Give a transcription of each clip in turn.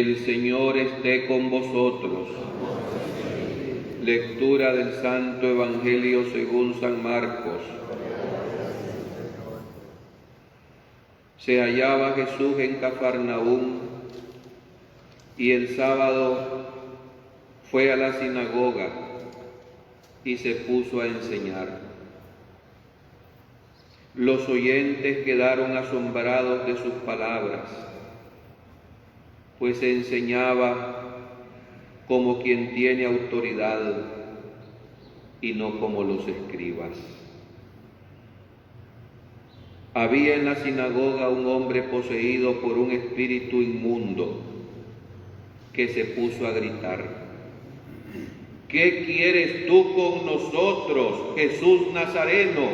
El Señor esté con vosotros. Lectura del Santo Evangelio según San Marcos. Se hallaba Jesús en Cafarnaúm y el sábado fue a la sinagoga y se puso a enseñar. Los oyentes quedaron asombrados de sus palabras, pues enseñaba como quien tiene autoridad y no como los escribas. Había en la sinagoga un hombre poseído por un espíritu inmundo que se puso a gritar: ¿qué quieres tú con nosotros, Jesús Nazareno?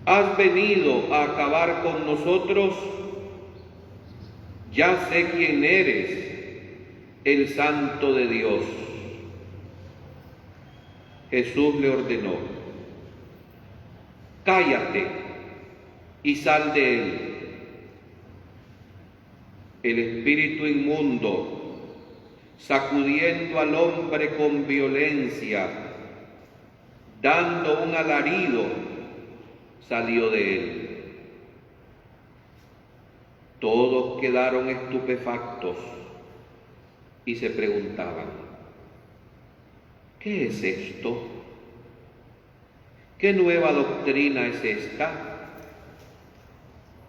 ¿Has venido a acabar con nosotros? Ya sé quién eres, el Santo de Dios. Jesús le ordenó: cállate y sal de él. El espíritu inmundo, sacudiendo al hombre con violencia, dando un alarido, salió de él. Todos quedaron estupefactos y se preguntaban: ¿qué es esto? ¿Qué nueva doctrina es esta?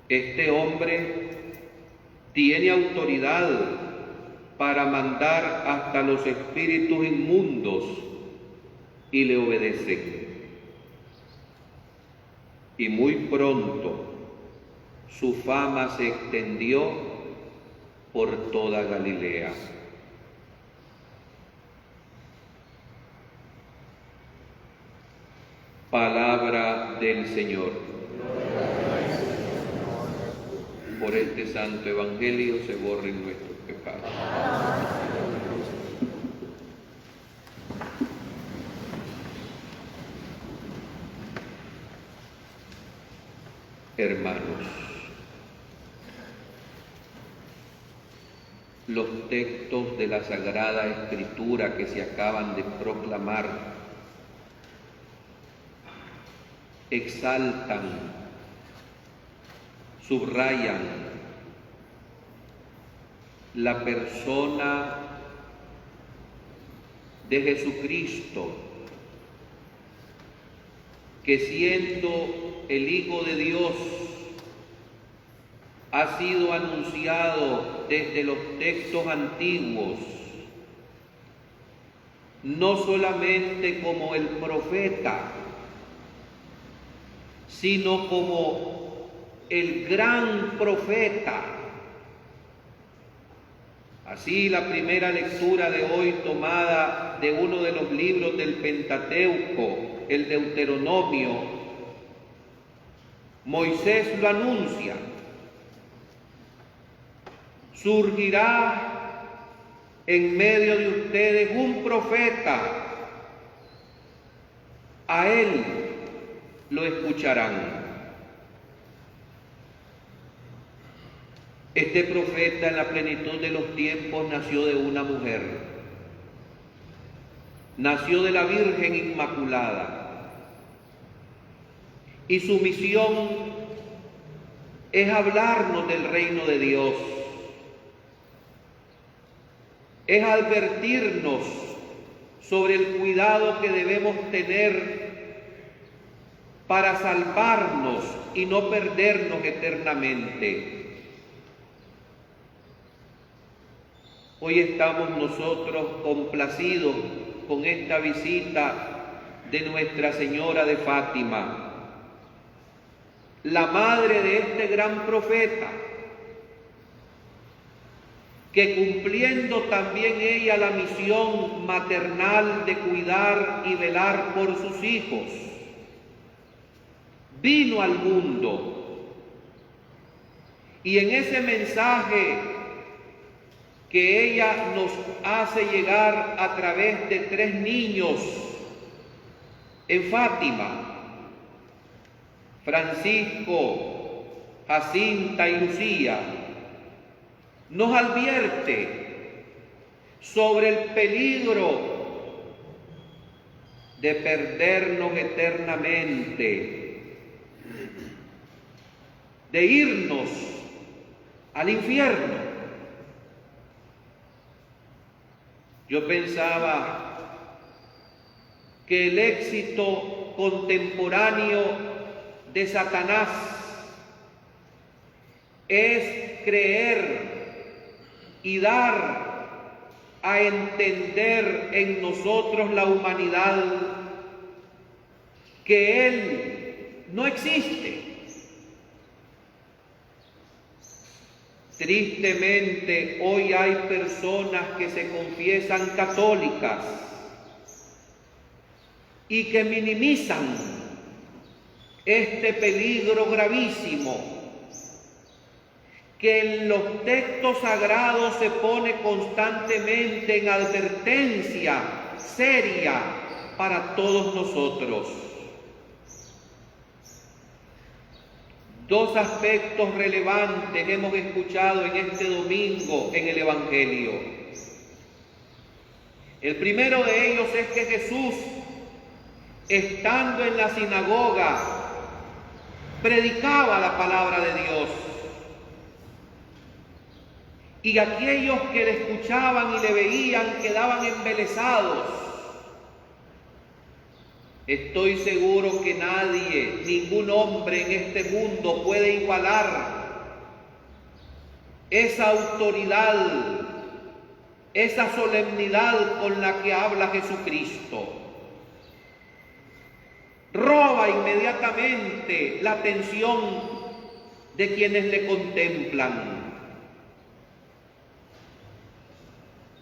Este hombre tiene autoridad para mandar hasta los espíritus inmundos y le obedecen. Y muy pronto su fama se extendió por toda Galilea. Palabra del Señor. Por este santo evangelio se borren nuestros pecados. Hermanos, los textos de la Sagrada Escritura que se acaban de proclamar exaltan, subrayan la persona de Jesucristo, que siendo el Hijo de Dios ha sido anunciado desde los textos antiguos, no solamente como el profeta, sino como el gran profeta. Así la primera lectura de hoy, tomada de uno de los libros del Pentateuco, el Deuteronomio, Moisés lo anuncia: surgirá en medio de ustedes un profeta, a él lo escucharán. Este profeta, en la plenitud de los tiempos, nació de una mujer, nació de la Virgen Inmaculada, y su misión es hablarnos del reino de Dios, es advertirnos sobre el cuidado que debemos tener para salvarnos y no perdernos eternamente. Hoy estamos nosotros complacidos con esta visita de Nuestra Señora de Fátima, la madre de este gran profeta, que cumpliendo también ella la misión maternal de cuidar y velar por sus hijos, vino al mundo, y en ese mensaje que ella nos hace llegar a través de 3 niños en Fátima, Francisco, Jacinta y Lucía, nos advierte sobre el peligro de perdernos eternamente, de irnos al infierno. Yo pensaba que el éxito contemporáneo de Satanás es creer y dar a entender en nosotros, la humanidad, que Él no existe. Tristemente, hoy hay personas que se confiesan católicas y que minimizan este peligro gravísimo, que en los textos sagrados se pone constantemente en advertencia seria para todos nosotros. Dos aspectos relevantes hemos escuchado en este domingo en el Evangelio. El primero de ellos es que Jesús, estando en la sinagoga, predicaba la palabra de Dios. Y aquellos que le escuchaban y le veían quedaban embelesados. Estoy seguro que nadie, ningún hombre en este mundo puede igualar esa autoridad, esa solemnidad con la que habla Jesucristo. Roba inmediatamente la atención de quienes le contemplan.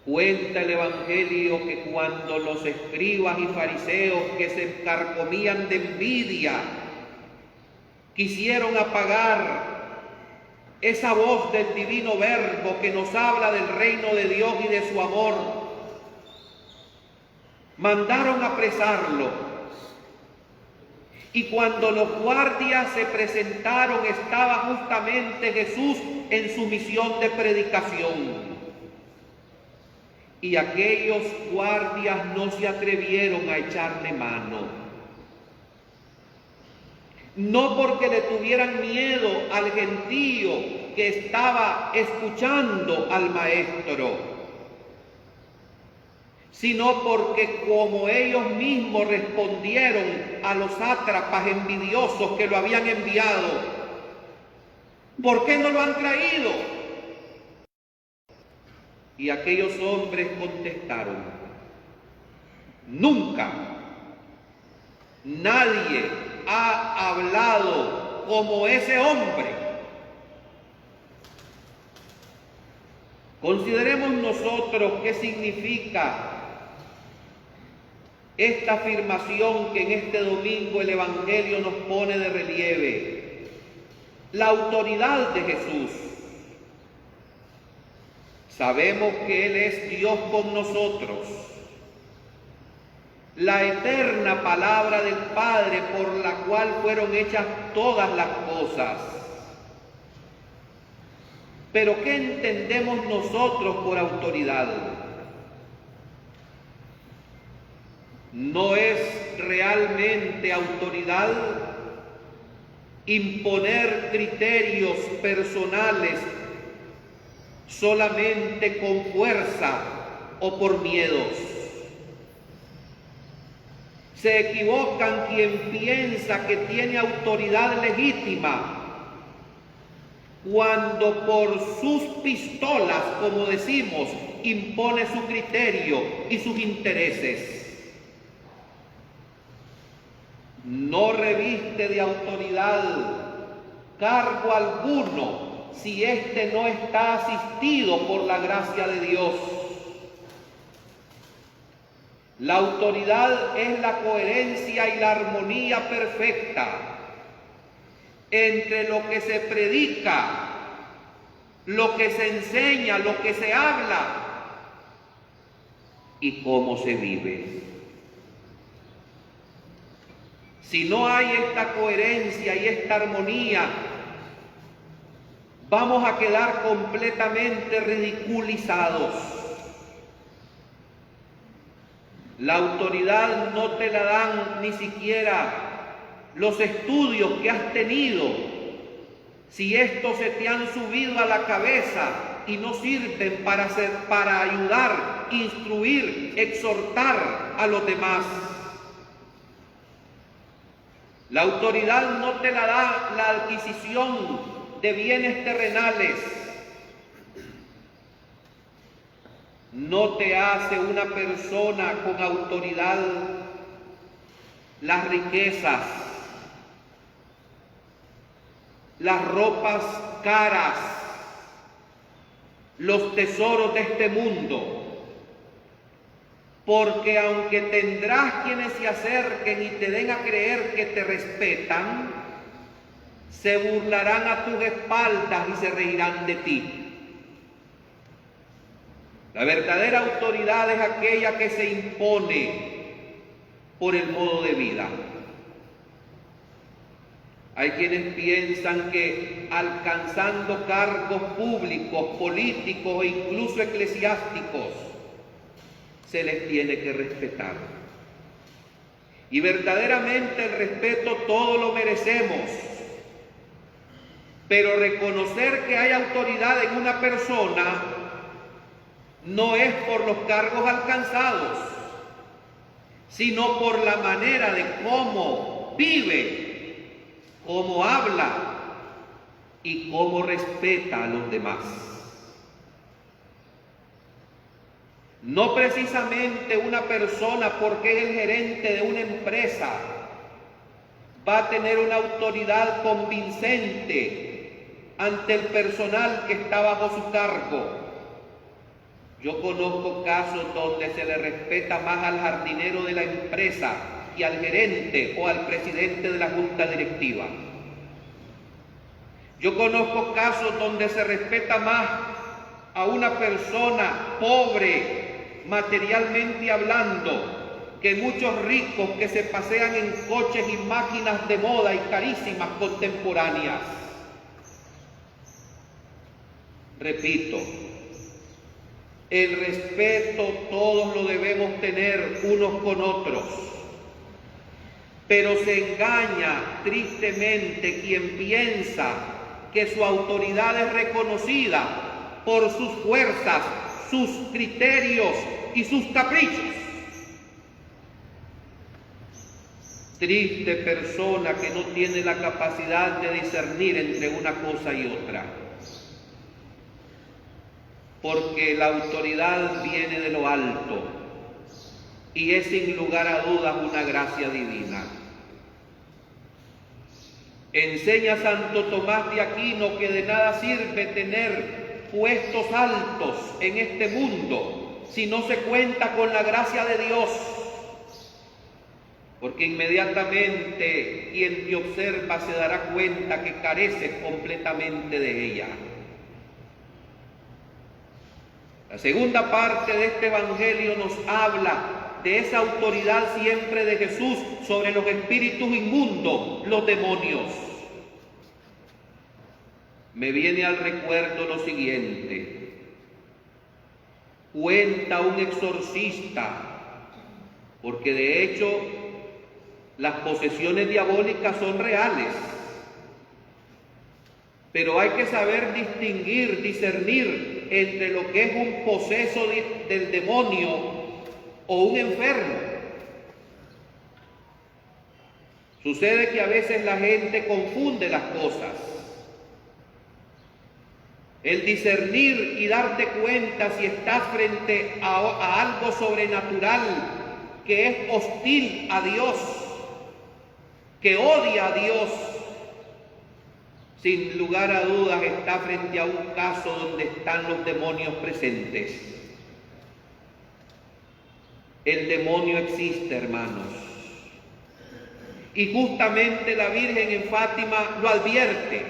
Cuenta el Evangelio que cuando los escribas y fariseos, que se carcomían de envidia, quisieron apagar esa voz del divino Verbo que nos habla del reino de Dios y de su amor, mandaron apresarlo. Y cuando los guardias se presentaron, estaba justamente Jesús en su misión de predicación. Y aquellos guardias no se atrevieron a echarle mano. No porque le tuvieran miedo al gentío que estaba escuchando al maestro, sino porque como ellos mismos respondieron a los sátrapas envidiosos que lo habían enviado, ¿por qué no lo han traído? Y aquellos hombres contestaron: nunca nadie ha hablado como ese hombre. Consideremos nosotros qué significa esta afirmación que en este domingo el Evangelio nos pone de relieve: la autoridad de Jesús. Sabemos que Él es Dios con nosotros, la eterna palabra del Padre por la cual fueron hechas todas las cosas. Pero ¿qué entendemos nosotros por autoridad? ¿No es realmente autoridad imponer criterios personales solamente con fuerza o por miedos? Se equivocan quien piensa que tiene autoridad legítima cuando por sus pistolas, como decimos, impone su criterio y sus intereses. No reviste de autoridad cargo alguno si éste no está asistido por la gracia de Dios. La autoridad es la coherencia y la armonía perfecta entre lo que se predica, lo que se enseña, lo que se habla y cómo se vive. Si no hay esta coherencia y esta armonía, vamos a quedar completamente ridiculizados. La autoridad no te la dan ni siquiera los estudios que has tenido, si estos se te han subido a la cabeza y no sirven para ayudar, instruir, exhortar a los demás. La autoridad no te la da la adquisición de bienes terrenales. No te hace una persona con autoridad las riquezas, las ropas caras, los tesoros de este mundo. Porque aunque tendrás quienes se acerquen y te den a creer que te respetan, se burlarán a tus espaldas y se reirán de ti. La verdadera autoridad es aquella que se impone por el modo de vida. Hay quienes piensan que alcanzando cargos públicos, políticos e incluso eclesiásticos, se les tiene que respetar. Y verdaderamente el respeto todo lo merecemos, pero reconocer que hay autoridad en una persona no es por los cargos alcanzados, sino por la manera de cómo vive, cómo habla y cómo respeta a los demás. No precisamente una persona, porque es el gerente de una empresa, va a tener una autoridad convincente ante el personal que está bajo su cargo. Yo conozco casos donde se le respeta más al jardinero de la empresa que al gerente o al presidente de la junta directiva. Yo conozco casos donde se respeta más a una persona pobre, materialmente hablando, que muchos ricos que se pasean en coches y máquinas de moda y carísimas contemporáneas. Repito, el respeto todos lo debemos tener unos con otros, pero se engaña tristemente quien piensa que su autoridad es reconocida por sus fuerzas, sus criterios y sus caprichos. Triste persona que no tiene la capacidad de discernir entre una cosa y otra. Porque la autoridad viene de lo alto y es sin lugar a dudas una gracia divina. Enseña Santo Tomás de Aquino que de nada sirve tener puestos altos en este mundo si no se cuenta con la gracia de Dios, porque inmediatamente quien te observa se dará cuenta que careces completamente de ella. La segunda parte de este evangelio nos habla de esa autoridad siempre de Jesús sobre los espíritus inmundos, los demonios. Me viene al recuerdo lo siguiente. Cuenta un exorcista, porque de hecho las posesiones diabólicas son reales, pero hay que saber distinguir, discernir entre lo que es un poseso del demonio o un enfermo. Sucede que a veces la gente confunde las cosas. El discernir y darte cuenta si estás frente a algo sobrenatural que es hostil a Dios, que odia a Dios, sin lugar a dudas está frente a un caso donde están los demonios presentes. El demonio existe, hermanos. Y justamente la Virgen en Fátima lo advierte.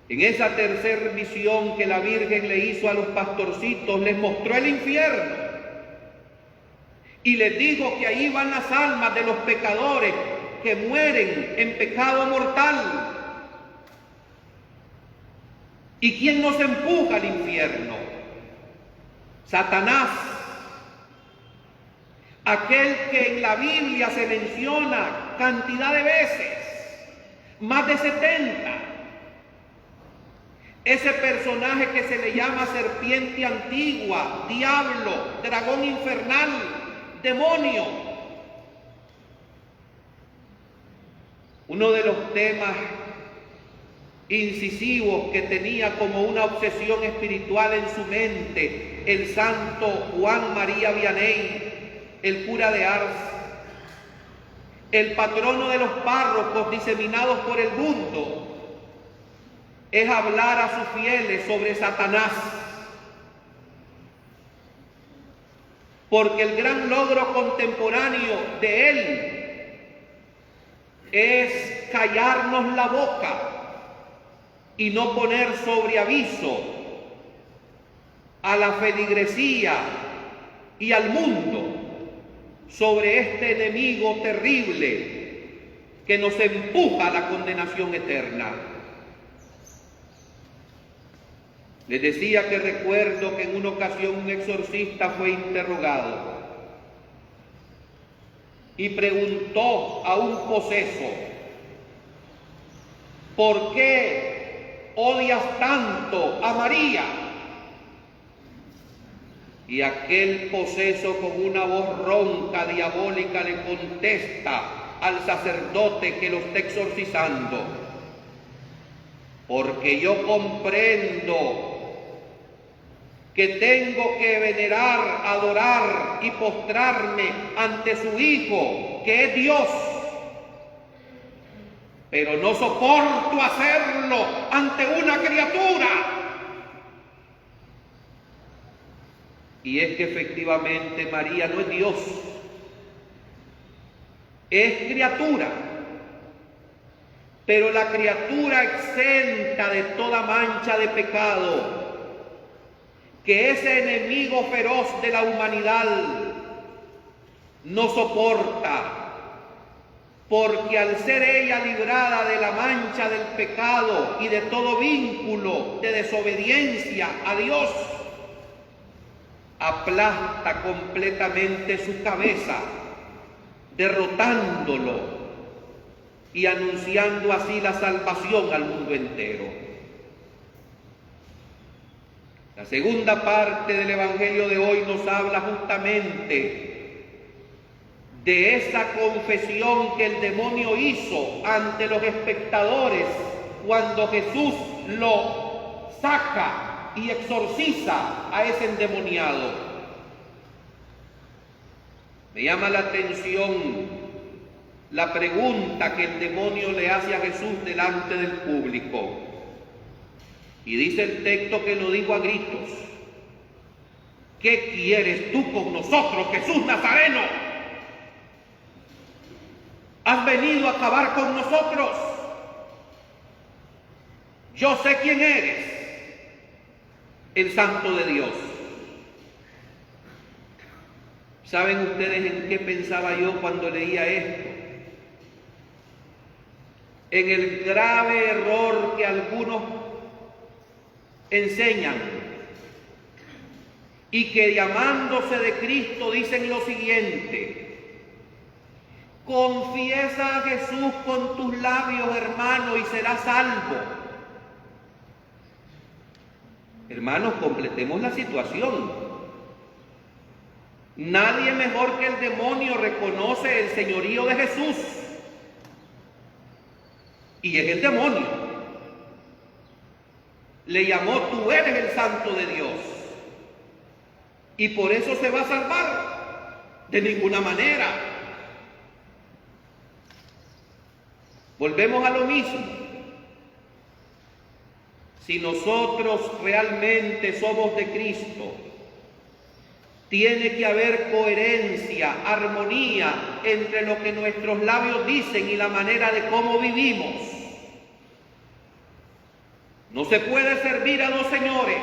En esa tercera visión que la Virgen le hizo a los pastorcitos, les mostró el infierno. Y les dijo que ahí van las almas de los pecadores que mueren en pecado mortal. ¿Y quién nos empuja al infierno? Satanás, aquel que en la Biblia se menciona cantidad de veces, más de 70. Ese personaje que se le llama serpiente antigua, diablo, dragón infernal, demonio. Uno de los temas incisivos que tenía como una obsesión espiritual en su mente el santo Juan María Vianney, el cura de Ars, el patrono de los párrocos diseminados por el mundo, es hablar a sus fieles sobre Satanás. Porque el gran logro contemporáneo de él es callarnos la boca y no poner sobre aviso a la feligresía y al mundo sobre este enemigo terrible que nos empuja a la condenación eterna. Les decía que recuerdo que en una ocasión un exorcista fue interrogado y preguntó a un poseso: ¿por qué odias tanto a María? Y aquel poseso con una voz ronca, diabólica, le contesta al sacerdote que lo está exorcizando: porque yo comprendo que tengo que venerar, adorar y postrarme ante su Hijo, que es Dios, pero no soporto hacerlo ante una criatura. Y es que efectivamente María no es Dios, es criatura, pero la criatura exenta de toda mancha de pecado, que ese enemigo feroz de la humanidad no soporta, porque al ser ella librada de la mancha del pecado y de todo vínculo de desobediencia a Dios, aplasta completamente su cabeza, derrotándolo y anunciando así la salvación al mundo entero. La segunda parte del Evangelio de hoy nos habla justamente de esa confesión que el demonio hizo ante los espectadores cuando Jesús lo saca y exorciza a ese endemoniado. Me llama la atención la pregunta que el demonio le hace a Jesús delante del público. Y dice el texto que lo digo a gritos: ¿qué quieres tú con nosotros, Jesús Nazareno? ¿Has venido a acabar con nosotros? Yo sé quién eres, el Santo de Dios. ¿Saben ustedes en qué pensaba yo cuando leía esto? En el grave error que algunos enseñan y que llamándose de Cristo dicen lo siguiente: confiesa a Jesús con tus labios, hermano, y serás salvo. Hermanos, completemos la situación. Nadie mejor que el demonio reconoce el señorío de Jesús, y es el demonio. Le llamó: tú eres el Santo de Dios, y por eso se va a salvar. De ninguna manera. Volvemos a lo mismo. Si nosotros realmente somos de Cristo, tiene que haber coherencia, armonía entre lo que nuestros labios dicen y la manera de cómo vivimos. No se puede servir a dos señores,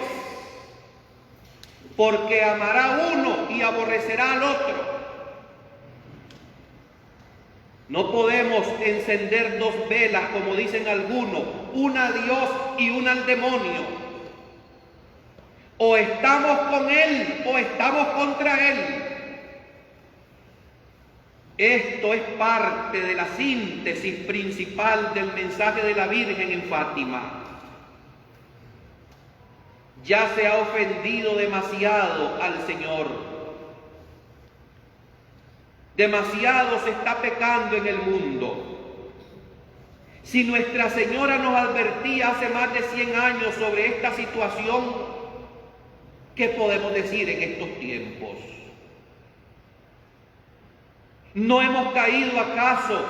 porque amará a uno y aborrecerá al otro. No podemos encender dos velas, como dicen algunos, una a Dios y una al demonio. O estamos con Él o estamos contra Él. Esto es parte de la síntesis principal del mensaje de la Virgen en Fátima. Ya se ha ofendido demasiado al Señor. Demasiado se está pecando en el mundo. Si Nuestra Señora nos advertía hace más de 100 años sobre esta situación, ¿qué podemos decir en estos tiempos? ¿No hemos caído acaso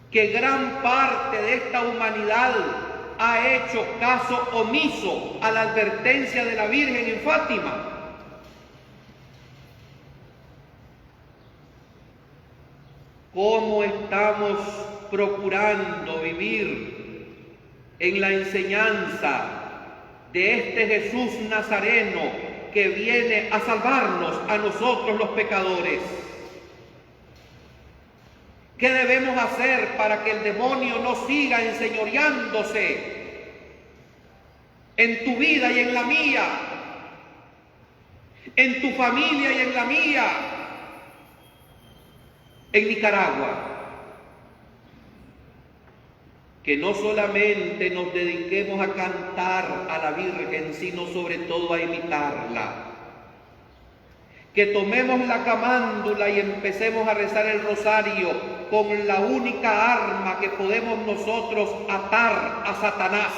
que gran parte de esta humanidad ha hecho caso omiso a la advertencia de la Virgen en Fátima? ¿Cómo estamos procurando vivir en la enseñanza de este Jesús Nazareno que viene a salvarnos a nosotros los pecadores? ¿Qué debemos hacer para que el demonio no siga enseñoreándose en tu vida y en la mía, en tu familia y en la mía, en Nicaragua? Que no solamente nos dediquemos a cantar a la Virgen, sino sobre todo a imitarla. Que tomemos la camándula y empecemos a rezar el rosario con la única arma que podemos nosotros atar a Satanás.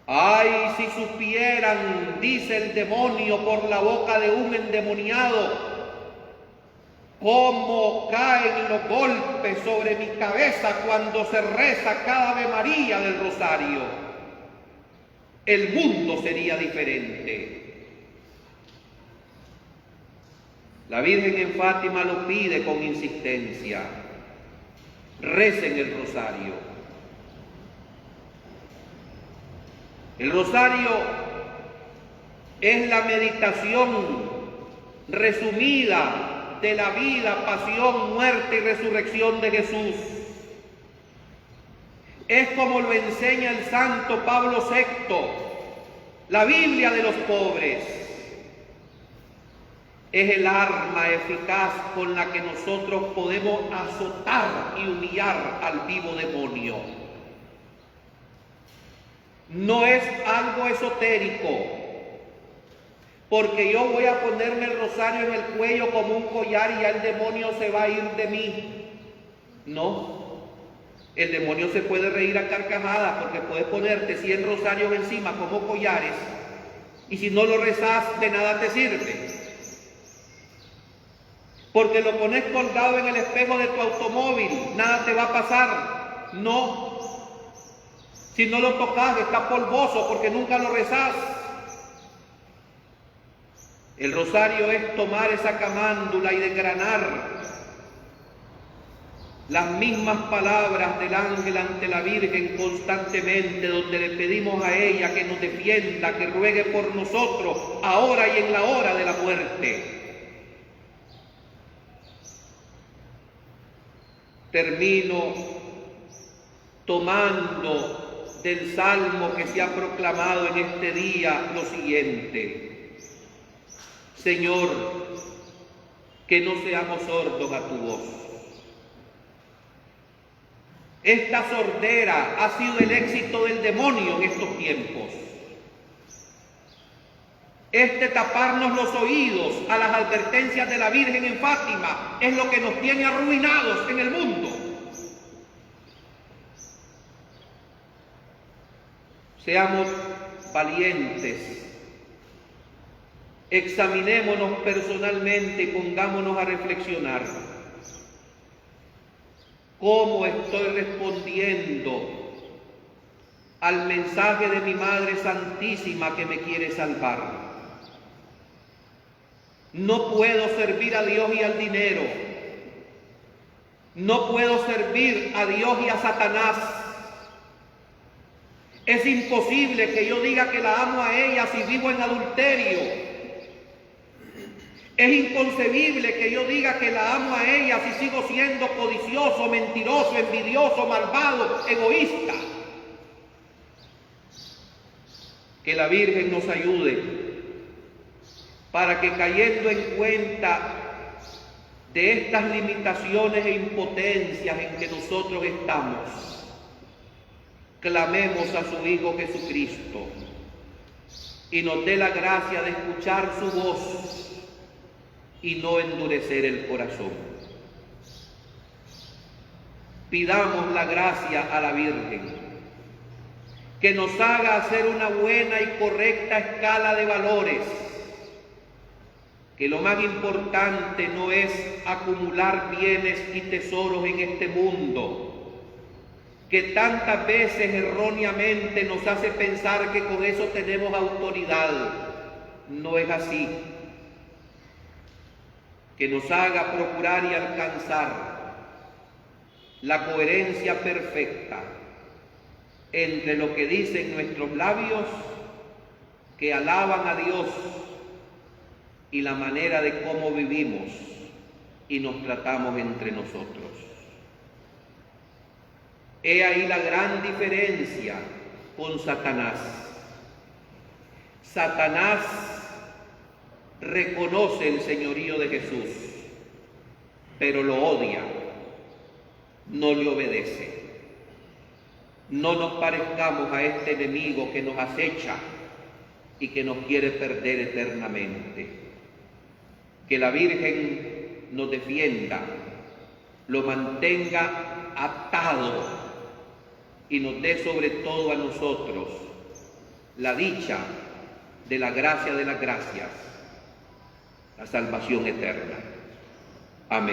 Ay, si supieran, dice el demonio por la boca de un endemoniado, cómo caen los golpes sobre mi cabeza cuando se reza cada Ave María del rosario. El mundo sería diferente. La Virgen en Fátima lo pide con insistencia. Recen el rosario. El rosario es la meditación resumida de la vida, pasión, muerte y resurrección de Jesús. Es como lo enseña el santo Pablo VI, la Biblia de los pobres. Es el arma eficaz con la que nosotros podemos azotar y humillar al vivo demonio. No es algo esotérico, porque yo voy a ponerme el rosario en el cuello como un collar y ya el demonio se va a ir de mí. No, el demonio se puede reír a carcajadas porque puedes ponerte 100 rosarios encima como collares y si no lo rezas de nada te sirve. Porque lo pones colgado en el espejo de tu automóvil, nada te va a pasar. No. Si no lo tocas, está polvoso porque nunca lo rezas. El rosario es tomar esa camándula y desgranar las mismas palabras del ángel ante la Virgen constantemente, donde le pedimos a ella que nos defienda, que ruegue por nosotros, ahora y en la hora de la muerte. Termino tomando del salmo que se ha proclamado en este día lo siguiente: Señor, que no seamos sordos a tu voz. Esta sordera ha sido el éxito del demonio en estos tiempos. Este taparnos los oídos a las advertencias de la Virgen en Fátima es lo que nos tiene arruinados en el mundo. Seamos valientes, examinémonos personalmente y pongámonos a reflexionar. ¿Cómo estoy respondiendo al mensaje de mi Madre Santísima que me quiere salvar? No puedo servir a Dios y al dinero. No puedo servir a Dios y a Satanás. Es imposible que yo diga que la amo a ella si vivo en adulterio. Es inconcebible que yo diga que la amo a ella si sigo siendo codicioso, mentiroso, envidioso, malvado, egoísta. Que la Virgen nos ayude para que, cayendo en cuenta de estas limitaciones e impotencias en que nosotros estamos, clamemos a su Hijo Jesucristo y nos dé la gracia de escuchar su voz y no endurecer el corazón. Pidamos la gracia a la Virgen, que nos haga hacer una buena y correcta escala de valores, que lo más importante no es acumular bienes y tesoros en este mundo, que tantas veces erróneamente nos hace pensar que con eso tenemos autoridad. No es así. Que nos haga procurar y alcanzar la coherencia perfecta entre lo que dicen nuestros labios, que alaban a Dios, y la manera de cómo vivimos y nos tratamos entre nosotros. He ahí la gran diferencia con Satanás. Satanás reconoce el señorío de Jesús, pero lo odia, no le obedece. No nos parezcamos a este enemigo que nos acecha y que nos quiere perder eternamente. Que la Virgen nos defienda, lo mantenga atado y nos dé sobre todo a nosotros la dicha de la gracia de las gracias, la salvación eterna. Amén.